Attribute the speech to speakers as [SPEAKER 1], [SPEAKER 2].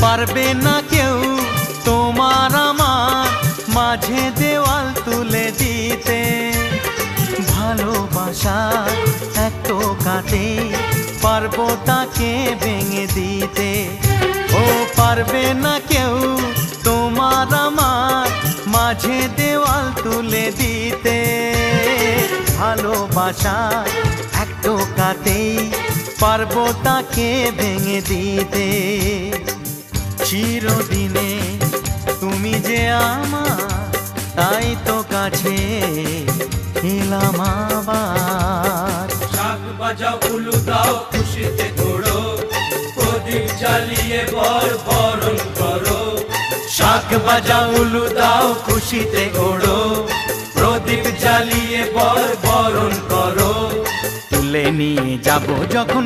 [SPEAKER 1] পারবে না কেউ তোমার আমার মাঝে দেওয়াল তুলে দিতে। ভালোবাসা এক টোকাতে পারবো তাকে ভেঙে দিতে। ও পারবে না কেউ তোমার আমার মাঝে দেওয়াল তুলে দিতে। ভালোবাসা এক টোকাতেই পারবো তাকে ভেঙে দিতে। চিরদিনে তুমি যে আমার, তাই তো কাছে এলাম আবার।
[SPEAKER 2] শাঁখ বাজাও উলু দাও খুশিতে ঘোড়ো, প্রদীপ জ্বালিয়ে বর বরণ করো।
[SPEAKER 1] শাঁখ বাজাও উলু দাও খুশিতে ওড়ো, প্রদীপ জ্বালিয়ে বর বরণ করো। তুলে নিয়ে যাব যখন